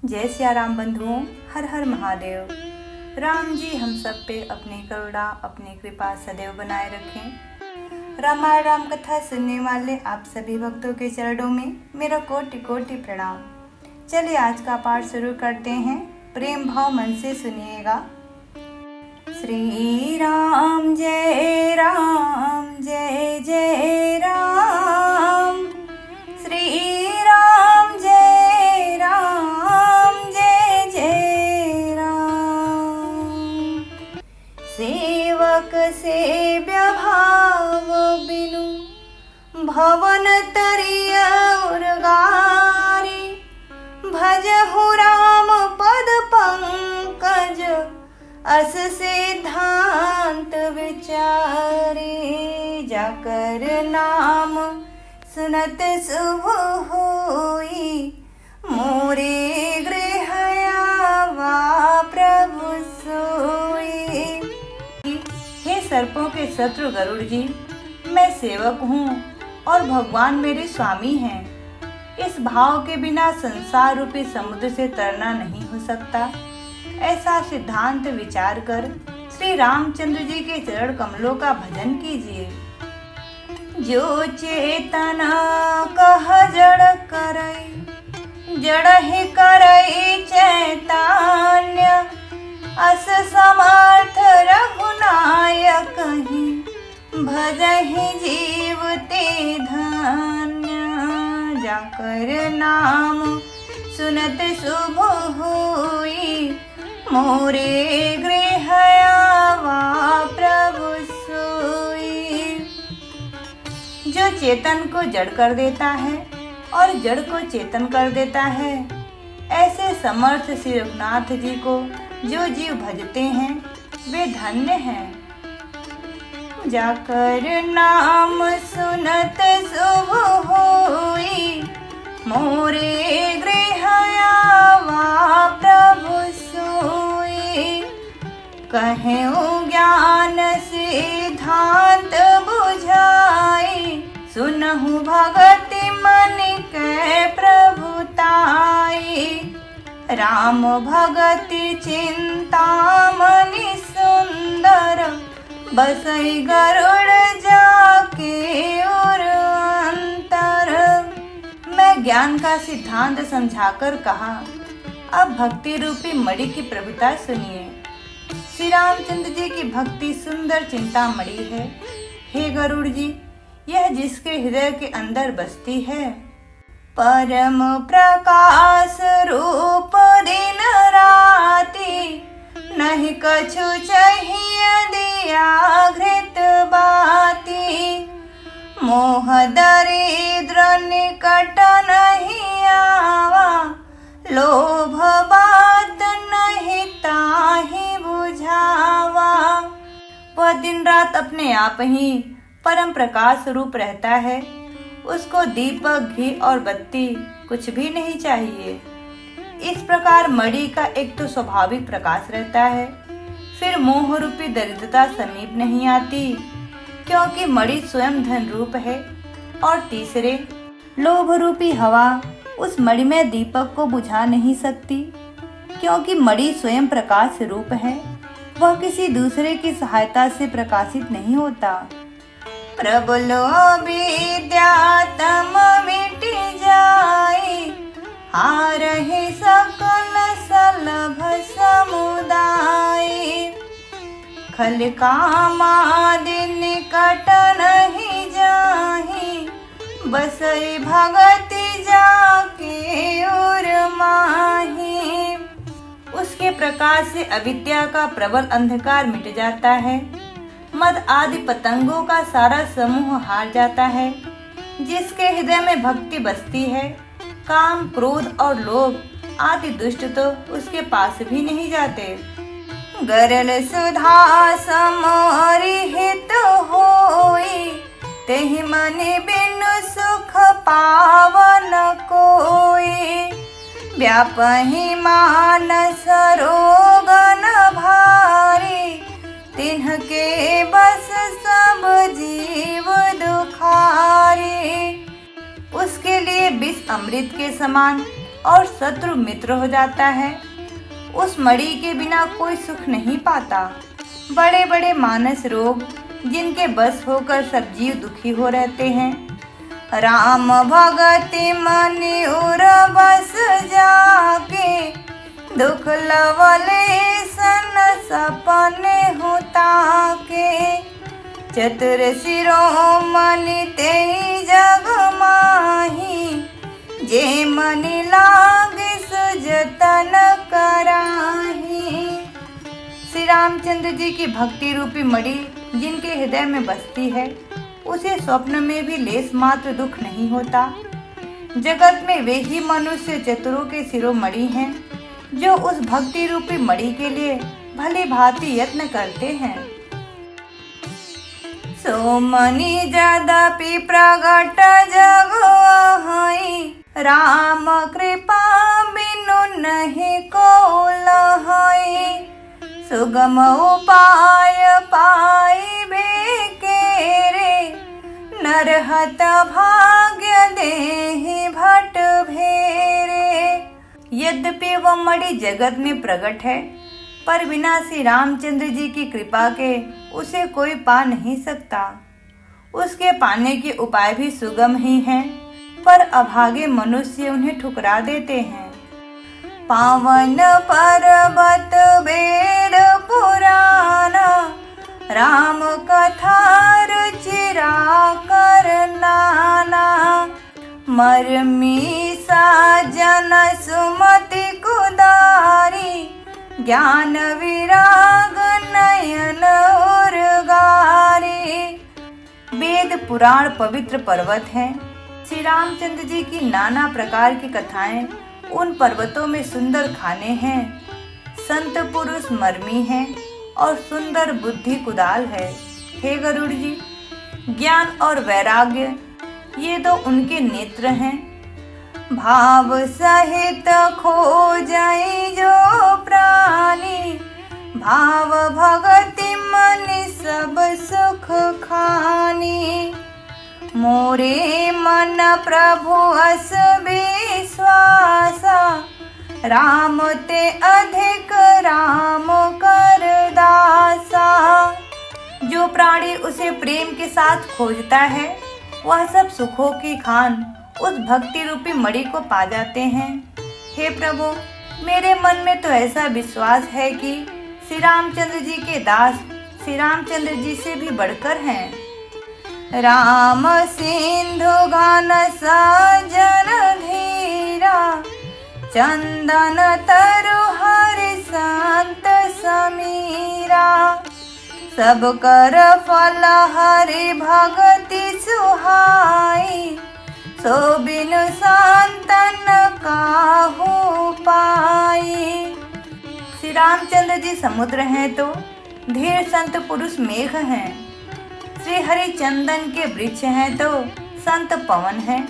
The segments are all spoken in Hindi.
जय सिया राम बंधुओं, हर हर महादेव। राम जी हम सब पे अपनी करुणा अपनी कृपा सदैव बनाए रखें। रामायण राम कथा सुनने वाले आप सभी भक्तों के चरणों में मेरा कोटि कोटि प्रणाम। चलिए आज का पाठ शुरू करते हैं। प्रेम भाव मन से सुनिएगा। श्री राम जय जय राम, श्री राम जय जय राम। सेवक सेव्य भाव बिनु भवन तरिय उर्गारी, भजहु राम पद पंकज अस सिद्धांत विचारे। जाकर नाम सुनत शुभ होई, मोरे गृह आवा प्रभु सोई। हे सर्पों के शत्रु गरुड़ जी, मैं सेवक हूँ और भगवान मेरे स्वामी हैं। इस भाव के बिना संसार रूपी समुद्र से तरना नहीं हो सकता। ऐसा सिद्धांत विचार कर श्री रामचंद्र जी के चरण कमलों का भजन कीजिए। जो चेतन कह जड़ करई, जड़ ही करई चैतन्य, अस समर्थ रघुनायक ही, भजहि जीव ते धन्य। जाकर नाम सुनत शुभ होई, मोरे गृह आवा प्रभु सोई। जो चेतन को जड़ कर देता है और जड़ को चेतन कर देता है, ऐसे समर्थ श्री रघुनाथ जी को जो जीव भजते हैं वे धन्य हैं। जाकर नाम सुनत शुभ होई, मोरे गृह आवा प्रभु सोई। कहूँ ज्ञान सिद्धांत बुझाई, सुनहु भगति मन के प्रभुताई। राम भगति चिंतामणि सुंदर, बसई गरुड़ जाके और अंतर। मैं ज्ञान का सिद्धांत समझाकर कहा, अब भक्ति रूपी मणि की प्रभुता सुनिए। श्री रामचंद्र जी की भक्ति सुंदर चिंतामणि है। हे गरुड़ जी, यह जिसके हृदय के अंदर बसती है, परम प्रकाश रूप दिन राति, नहीं कछु चाहिए दिया घृत बाती। मोह दरिद्र निकट नहीं आवा, लोभ बात नहीं ताहि बुझावा। वह दिन रात अपने आप ही परम प्रकाश रूप रहता है। उसको दीपक घी और बत्ती कुछ भी नहीं चाहिए। इस प्रकार मणि का एक तो स्वाभाविक प्रकाश रहता है, फिर मोह रूपी दरिद्रता समीप नहीं आती क्योंकि मणि स्वयं धन रूप है, और तीसरे लोभ रूपी हवा उस मणि में दीपक को बुझा नहीं सकती क्योंकि मणि स्वयं प्रकाश रूप है। वह किसी दूसरे की सहायता से प्रकाशित नहीं होता। प्रबलो विद्या तम मिट जाई, हारहि सकल सलभ समुदाय। खल कामादि निकट नहीं जाहि, बसई भगति जाके और माही। उसके प्रकाश से अविद्या का प्रबल अंधकार मिट जाता है। मद आदि पतंगों का सारा समूह हार जाता है। जिसके हृदय में भक्ति बसती है, काम क्रोध और लोभ आदि दुष्ट तो उसके पास भी नहीं जाते। गरल सुधा समोरि हित होई, तेहि मनि बिनु सुख पावन कोई। व्यापहि मानस रोगन भारी, तिन्हके बस सब जीव दुखारी। उसके लिए विष अमृत के समान और शत्रु मित्र हो जाता है। उस मणि के बिना कोई सुख नहीं पाता। बड़े बड़े मानस रोग जिनके बस होकर सब जीव दुखी हो रहते हैं। राम भगति मनि उर बस जाके, दुख लवले सन सपने होता के। चतुर शिरोमणि तेई जग माही, जे मनि लागे सुजतन कराही। श्री रामचंद्र जी की भक्ति रूपी मणि जिनके हृदय में बसती है, उसे स्वप्न में भी लेस मात्र दुख नहीं होता। जगत में वे ही मनुष्य चतुरों के शिरोमणि हैं, जो उस भक्ति रूपी मणि के लिए भली भांति यत्न करते हैं। सो मणि यद्यपि प्रगट जग हई, राम कृपा बिनु नहीं को लहई। सुगम उपाय पाई बेकेरे, नरहत भाग्य देहि भट भेरे। यद्यपि वह मणि जगत में प्रकट है, पर बिना श्री रामचंद्र जी की कृपा के उसे कोई पा नहीं सकता। उसके पाने के उपाय भी सुगम ही हैं, पर अभागे मनुष्य उन्हें ठुकरा देते हैं। पावन पर्वत बेद पुराना, राम कथा रुचिरा कर नाना। मर्मी साजन सुमति कुदारी, ज्ञान विराग नयन उर्गारी। वेद पुराण पवित्र पर्वत हैं। श्री रामचंद्र जी की नाना प्रकार की कथाएं उन पर्वतों में सुंदर खाने हैं। संत पुरुष मर्मी हैं और सुंदर बुद्धि कुदाल है। हे गरुड़ जी, ज्ञान और वैराग्य ये दो उनके नेत्र हैं। भाव सहित खो जाए जो प्राणी, भाव भगति मन सब सुख खानी। मोरे मन प्रभु अस विश्वासा, राम ते अधिक राम कर दासा। जो प्राणी उसे प्रेम के साथ खोजता है, वह सब सुखों की खान उस भक्ति रूपी मणि को पा जाते हैं। हे प्रभु, मेरे मन में तो ऐसा विश्वास है कि श्री रामचंद्र जी के दास श्री रामचंद्र जी से भी बढ़कर हैं। राम सिंधु गान साजन धीरा, चंदन तरु हरि संत समीरा। सब कर फल हरि भगति सुहाई, सो बिनु संतन काहू पाई। श्री रामचंद्र जी समुद्र हैं तो धीर संत पुरुष मेघ हैं। श्री हरि चंदन के वृक्ष हैं तो संत पवन हैं।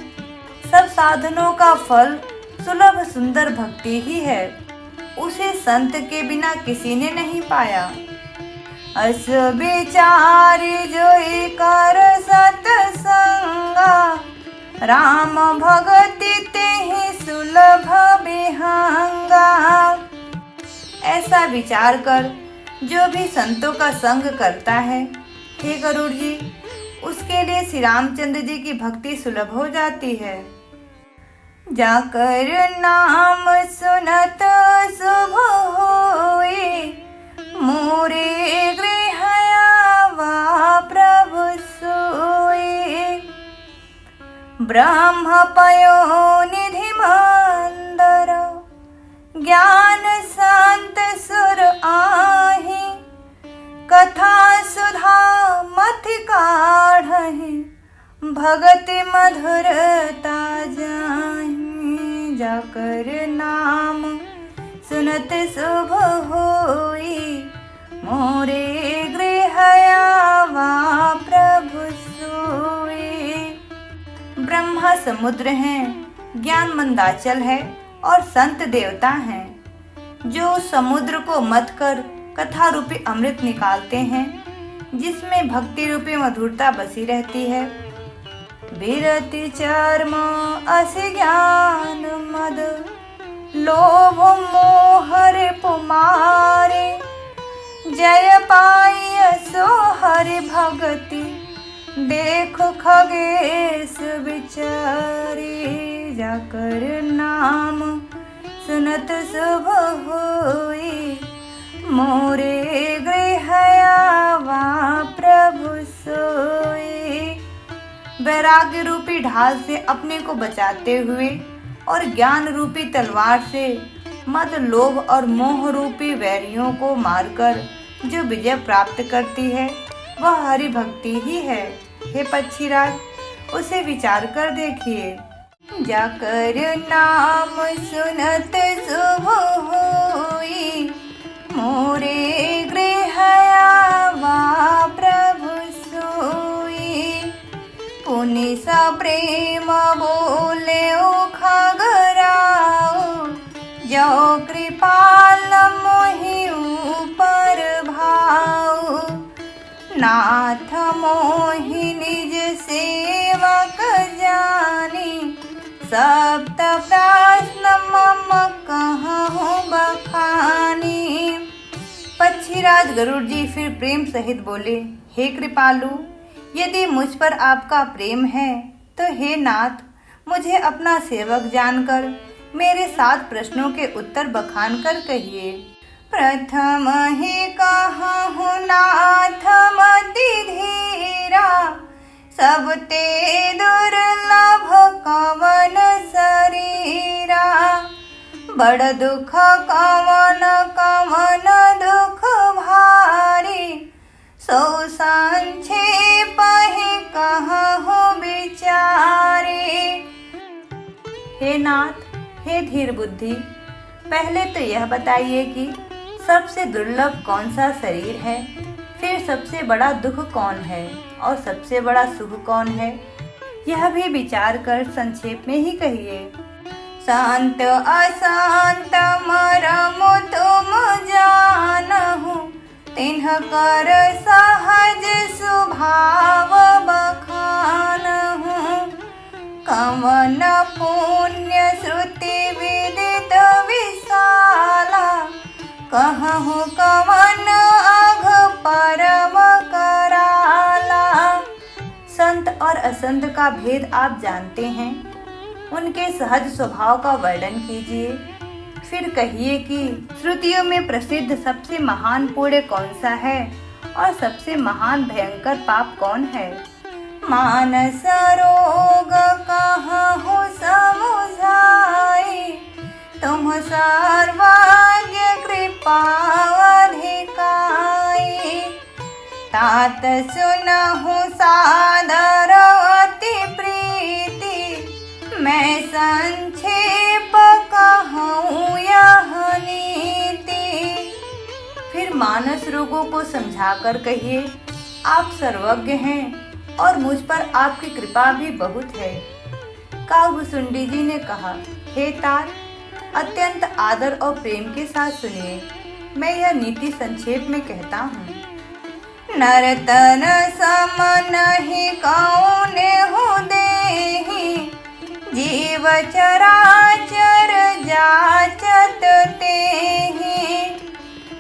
सब साधनों का फल सुलभ सुंदर भक्ति ही है। उसे संत के बिना किसी ने नहीं पाया। अस विचारी जोई कर सतसंगा, राम भगति तेहि सुलभ बिहंगा। ऐसा विचार कर जो भी संतों का संग करता है, हे गरुड़ जी, उसके लिए श्री रामचंद्र जी की भक्ति सुलभ हो जाती है। जाकर नाम सुनत शुभ होई, मोरे गृह आवा प्रभु सोई। ब्रह्म पयो निधि मंदर, ज्ञान संत सुर आहि। कथा सुधा मथि काढ़हि, भगति मधुरता जाहि। जाकर नाम सुनत शुभ होई, मोरे गृह आवा प्रभु सोई। ब्रह्मा समुद्र हैं, ज्ञान मंदाचल है और संत देवता हैं, जो समुद्र को मथ कर कथा रूपी अमृत निकालते हैं, जिसमें भक्ति रूपी मधुरता बसी रहती है। विरति चर्म अस ज्ञान मद, लोभ मोहर पुमारे, जय पाई सो हरि भगति, देखो खगेश विचारी। जाकर नाम सुनत शुभ होई, मोरे गृह आवा प्रभु सोई। वैराग्य रूपी ढाल से अपने को बचाते हुए और ज्ञान रूपी तलवार से मद, लोभ और मोह रूपी वैरियों को मारकर जो विजय प्राप्त करती है वह हरि भक्ति ही है। हे पक्षीराज, उसे विचार कर देखिए। जाकर नाम सुनत शुभ होई, मोरे गृह आवा प्रभु सोई। पुनि सा प्रेम बोले खगराओ, जो कृपाल मोहि ऊपर भाव। नाथ मोहि निज सेवक जानी, सप्त प्रश्न मम कहूँ बखानी। पक्षीराज गरुड़ जी फिर प्रेम सहित बोले, हे कृपालु, यदि मुझ पर आपका प्रेम है तो हे नाथ, मुझे अपना सेवक जानकर मेरे 7 प्रश्नों के उत्तर बखान कर कहिए। प्रथम ही कहूँ नाथ मति धीरा, सब ते दुर्लभ कवन शरीरा। बड़ दुख कवन कवन दुख भारी, सो संक्षेप ही कहूँ विचारी। हे नाथ, हे धीर बुद्धि, पहले तो यह बताइए कि सबसे दुर्लभ कौन सा शरीर है, फिर सबसे बड़ा दुख कौन है और सबसे बड़ा सुख कौन है, यह भी विचार कर संक्षेप में ही कहिए। शांत अशांत मरम तुम जानहु, तिन्ह कर सहज स्वभाव बखानहु। कवन पुण्य श्रुति विदित विशाला, कहूँ कवन अघ परम कराला। संत और असंत का भेद आप जानते हैं, उनके सहज स्वभाव का वर्णन कीजिए। फिर कहिए कि श्रुतियों में प्रसिद्ध सबसे महान पुण्य कौन सा है और सबसे महान भयंकर पाप कौन है। मानस रोग कहूँ समुझाई, तुम सर्वज्ञ कृपा अधिकाई। तात सुनहु सादर अति प्रीति, मैं संक्षेप कहूँ यह नीति। फिर मानस रोगों को समझाकर कहिए, आप सर्वज्ञ हैं और मुझ पर आपकी कृपा भी बहुत है। कागभुसुंडी जी ने कहा, हे तात, अत्यंत आदर और प्रेम के साथ सुनिए, मैं यह नीति संक्षेप में कहता हूँ। नरतन सम नहीं कौने हो देहि, जीव चराचर जाचत तेहि।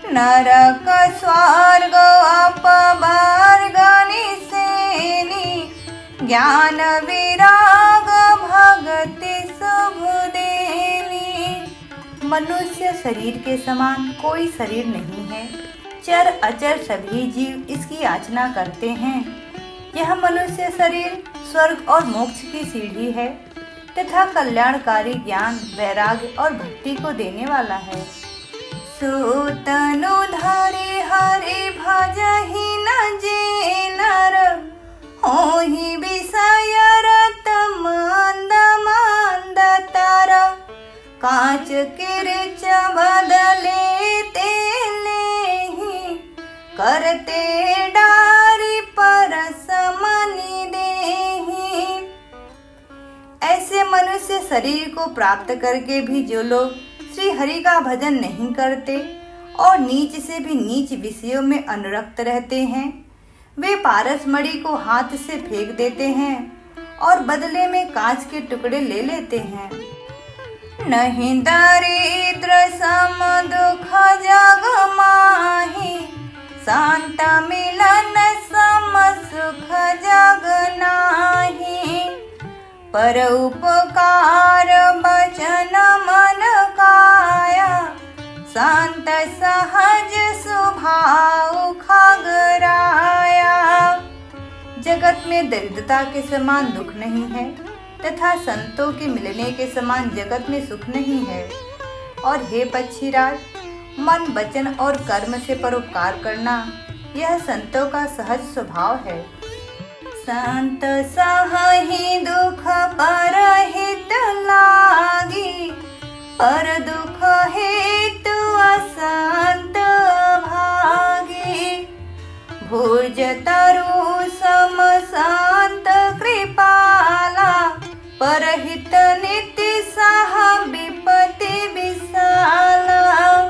नरक स्वर्ग अपवर्ग निसेनि, ज्ञान विराग भगति शुभ देनी। मनुष्य शरीर के समान कोई शरीर नहीं है, चर अचर सभी जीव इसकी याचना करते हैं। यह मनुष्य शरीर स्वर्ग और मोक्ष की सीढ़ी है तथा कल्याणकारी ज्ञान, वैराग्य और भक्ति को देने वाला है। सुतनु धरि हरि भजहि न जे नर, होहि विषय रत मंद मंद तर। कांच किरच बदले तेलेहि, करते डारी परस मनि देहि। ऐसे मनुष्य शरीर को प्राप्त करके भी जो लोग श्री हरि का भजन नहीं करते और नीच से भी नीच विषयों में अनुरक्त रहते हैं, वे पारस मणि को हाथ से फेंक देते हैं और बदले में कांच के टुकड़े ले लेते हैं। नहीं दरिद्र सम दुख जग माही, शांत मिलन सम सुख जग नाही। पर उपकार बचन मन काया, शांत सहज स्वभाव खगराया। जगत में दरिद्रता के समान दुख नहीं है तथा संतों के मिलने के समान जगत में सुख नहीं है। और हे पक्षीराज, मन वचन और कर्म से परोपकार करना यह संतों का सहज स्वभाव है। संत सहहि दुख परहित लागी, पर दुख हेतु असंत भागी। भुज तरु सम संत कृपाला, परहित नित्य सह विपत्ति विशाला।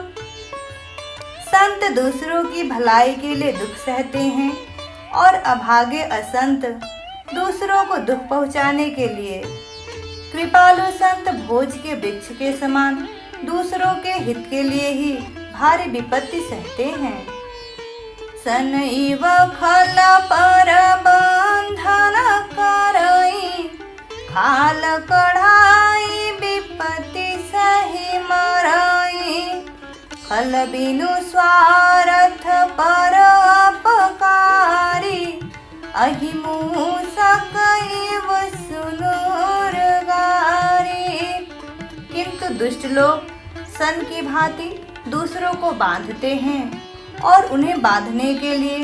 संत दूसरों की भलाई के लिए दुख सहते हैं और अभागे असंत दूसरों को दुख पहुंचाने के लिए। कृपालु संत भोज के वृक्ष के समान दूसरों के हित के लिए ही भारी विपत्ति सहते हैं। सनईव खल पर बंधन करई, खाल कढ़ाई विपत्ति सही मरई। खल बिनु स्वार्थ पर अपकारी, अहि मूसक इव सुनूर गारी। किंतु दुष्ट लोग सन की भांति दूसरों को बांधते हैं और उन्हें बांधने के लिए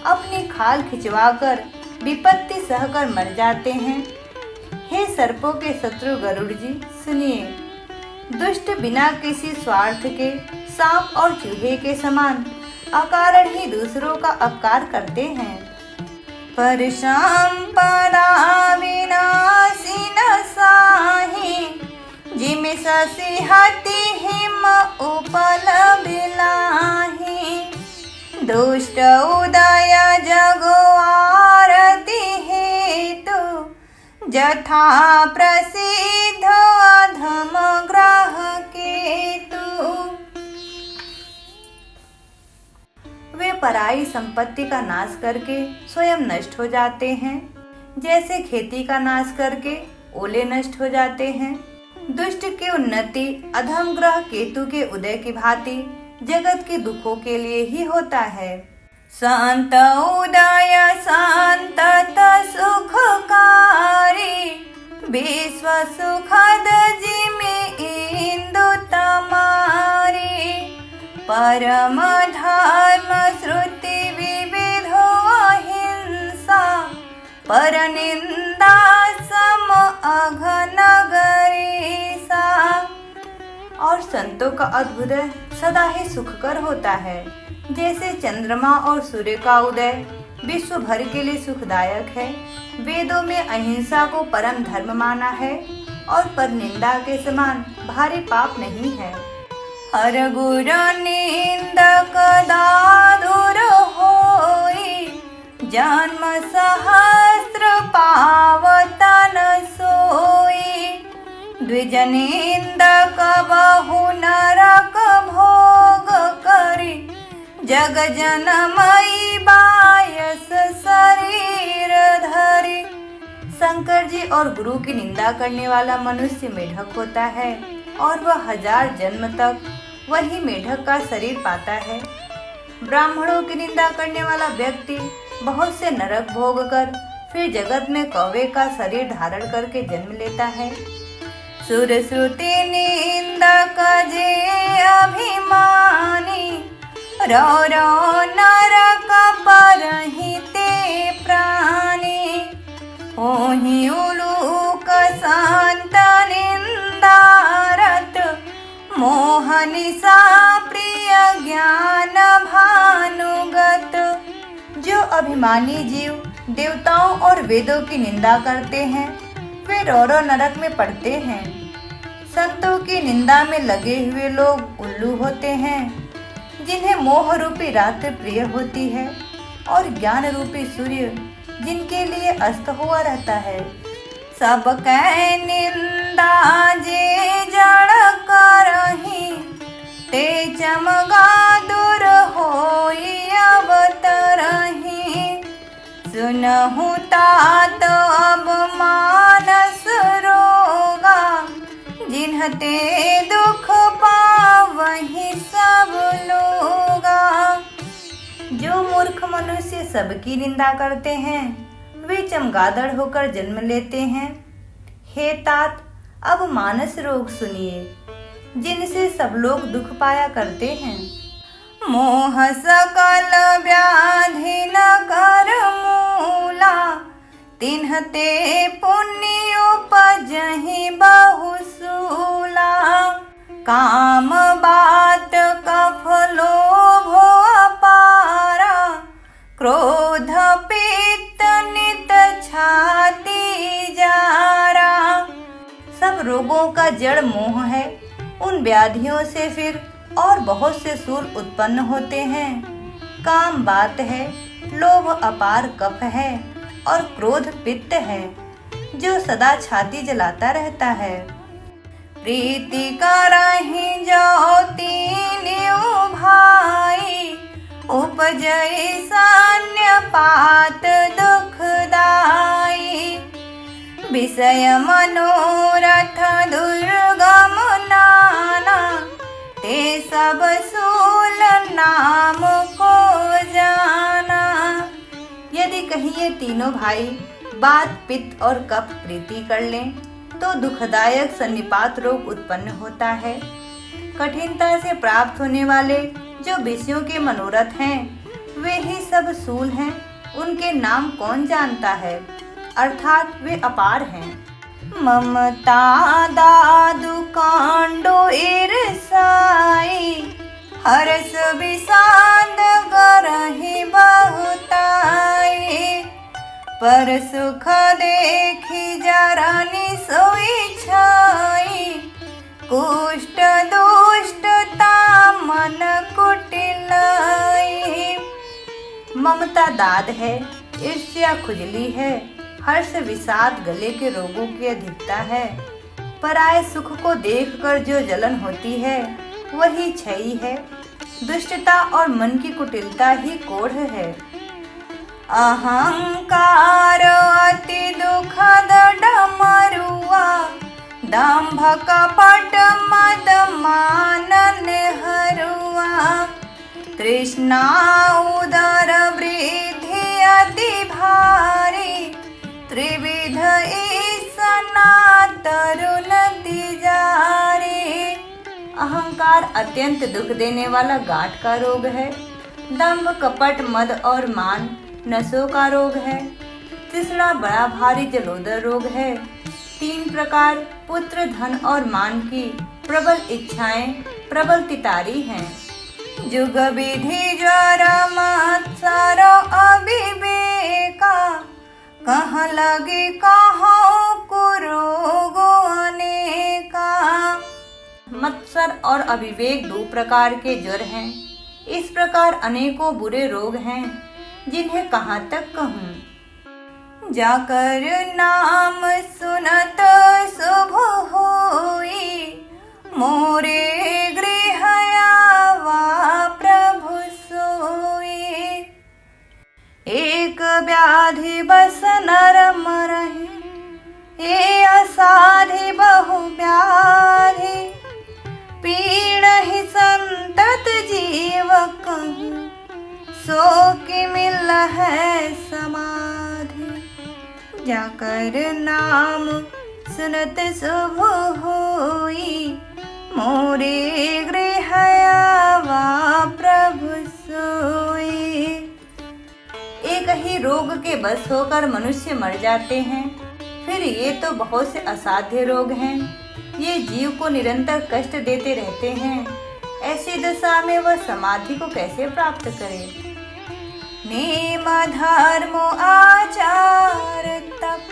अपनी खाल खिंचवाकर विपत्ति सहकर मर जाते हैं। हे सर्पों के शत्रु गरुड़ जी, सुनिए। दुष्ट बिना किसी स्वार्थ के सांप और चूहे के समान अकारण ही दूसरों का अपकार करते हैं। पर संपदा विनाशी न साही, जिमि शशि हति हिम उपल बिलाही। दुष्ट उदय जगो आरती हेतु, जथा प्रसिद्ध अधम ग्रह केतु। वे पराई संपत्ति का नाश करके स्वयं नष्ट हो जाते हैं, जैसे खेती का नाश करके ओले नष्ट हो जाते हैं। दुष्ट की उन्नति अधम ग्रह केतु के उदय की भांति जगत के दुखों के लिए ही होता है। शांत उदय शांतत सुखकारी, विश्व सुखद जिमि इंदु तमारी। परम धर्म श्रुति विविधो अहिंसा, पर निंदा सम अघन गरीसा। और संतों का अद्भुत सदा ही सुखकर होता है, जैसे चंद्रमा और सूर्य का उदय विश्व भर के लिए सुखदायक है। वेदों में अहिंसा को परम धर्म माना है और पर निंदा के समान भारी पाप नहीं है। हर गुर निंदक दादुर होई, जन्म सहस्त्र पावतन सोई। द्विज निंदक बहु नरक भोग करी, जग जनमई बायस शरीर धरी। शंकर जी और गुरु की निंदा करने वाला मनुष्य मेढक होता है और वह 1000 जन्म तक वही मेढक का शरीर पाता है। ब्राह्मणों की निंदा करने वाला व्यक्ति बहुत से नरक भोग कर फिर जगत में कौवे का शरीर धारण करके जन्म लेता है। सुर श्रुति निंदक जे अभिमानी, रो रो नरक परहिते प्राणी। ओहि उलूक संत निंदारत, मोहनिसा प्रिय ज्ञान भानुगत। जो अभिमानी जीव देवताओं और वेदों की निंदा करते हैं वे रो नरक में पड़ते हैं। संतों की निंदा में लगे हुए लोग उल्लू होते हैं, जिन्हें मोह रूपी रात्रि प्रिय होती है और ज्ञान रूपी सूर्य जिनके लिए अस्त हुआ रहता है। सब कै निंदा जे जड़ तिन्हते दुख पावहि सब लोगा। जो मूर्ख मनुष्य सबकी निंदा करते हैं वे चमगादड़ होकर जन्म लेते हैं। हे तात, अब मानस रोग सुनिए जिनसे सब लोग दुख पाया करते हैं। मोह सकल व्याधि न कर मूला, तिन्हते पुण्य उपजहि बहुसूला। काम बात कफ लोभ अपारा, क्रोध पित्त नित छाती जारा। सब रोगों का जड़ मोह है। उन व्याधियों से फिर और बहुत से सूल उत्पन्न होते हैं। काम बात है, लोभ अपार कफ है और क्रोध पित्त है जो सदा छाती जलाता रहता है। प्रीति करहि जो तीन्यों भाई, उपजै सन्य पात दुखदाई। विषय मनोरथ दुर्गम नाना, ते सब सूल नाम को जाना। यदि कहीं ये तीनों भाई बात पित्त और कफ प्रीति कर लें तो दुखदायक सन्निपात रोग उत्पन्न होता है। कठिनता से प्राप्त होने वाले जो विषयों के मनोरथ हैं वे ही सब सूल हैं। उनके नाम कौन जानता है, अर्थात वे अपार हैं। ममता दादु कांडो ईर्षाई, हर्ष विषाद करहि बहुताई। पर सुख देखि जरनि सोई छाई, कुष्ठ दुष्टता मन कुटिलाई। ममता दाद है, ईर्ष्या खुजली है, हर्ष विषाद गले के रोगों की अधिकता है। पराये सुख को देखकर जो जलन होती है वही क्षयी है। दुष्टता और मन की कुटिलता ही कोढ़ है। अहंकार अति दुखद डमरुआ, दंभ कपट मद मान नेहरुआ। तृष्णा उदर वृद्धि अति भारी, त्रिविध ईसना तरुण तिजारी। अहंकार अत्यंत दुख देने वाला गांठ का रोग है। दंभ कपट मद और मान नसों का रोग है। तृष्णा बड़ा भारी जलोदर रोग है। 3 प्रकार पुत्र धन और मान की प्रबल इच्छाएं प्रबल तितारी हैं। जुग विधि ज्वर मत्सर अविवेका, कहाँ लगे कहाँ कुरोगो अनेका। मत्सर और अविवेक 2 प्रकार के ज्वर हैं। इस प्रकार अनेकों बुरे रोग हैं जिन्हें कहाँ तक कहूँ। जाकर नाम सुनत शुभ होई, मोरे गृह आवा प्रभु सोई। एक व्याधि बस नर मरहि, ए असाधि बहु व्याधि। पीड़हि संतत जीव कहूँ, सो कि मिल है समाधि। जाकर नाम सुनत शुभ होई, मोरे गृह आवा प्रभु सोई। एक ही रोग के बस होकर मनुष्य मर जाते हैं। फिर ये तो बहुत से असाध्य रोग हैं। ये जीव को निरंतर कष्ट देते रहते हैं। ऐसी दशा में वह समाधि को कैसे प्राप्त करे। नेम धर्म आचार तप,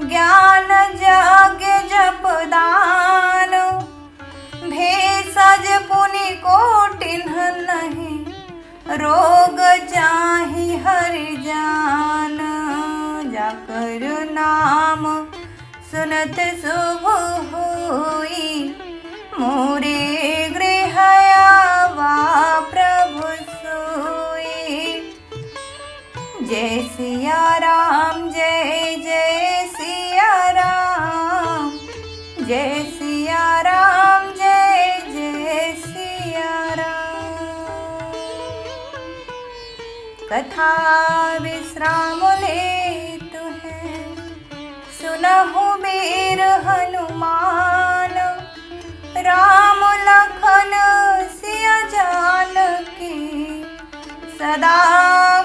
ज्ञान यज्ञ जप दान। भेषज पुनि कोटिन्ह नहीं, रोग जाहि हरि जान। जाकर नाम सुनत शुभ होई, मोरे गृह आवा प्रभु सोई। जय सिया राम, जय जय सिया राम, जय सिया कथा विश्राम लेत है। सुनहु वीर हनुमान, राम लखन सिया जानकी, सदा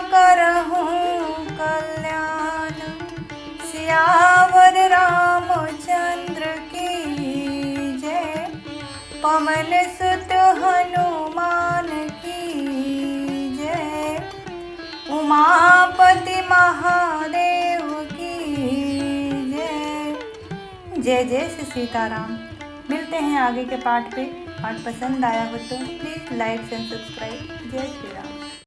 करहूँ कल्याण। सियावर रामचंद्र की जय, पवन सुत हनुमान की जय, उमापति महादेव की जय। जय जय श्री सीताराम। मिलते हैं आगे के पाठ पे। पाठ पसंद आया हो तो प्लीज़ लाइक एंड सब्सक्राइब। जय श्री राम।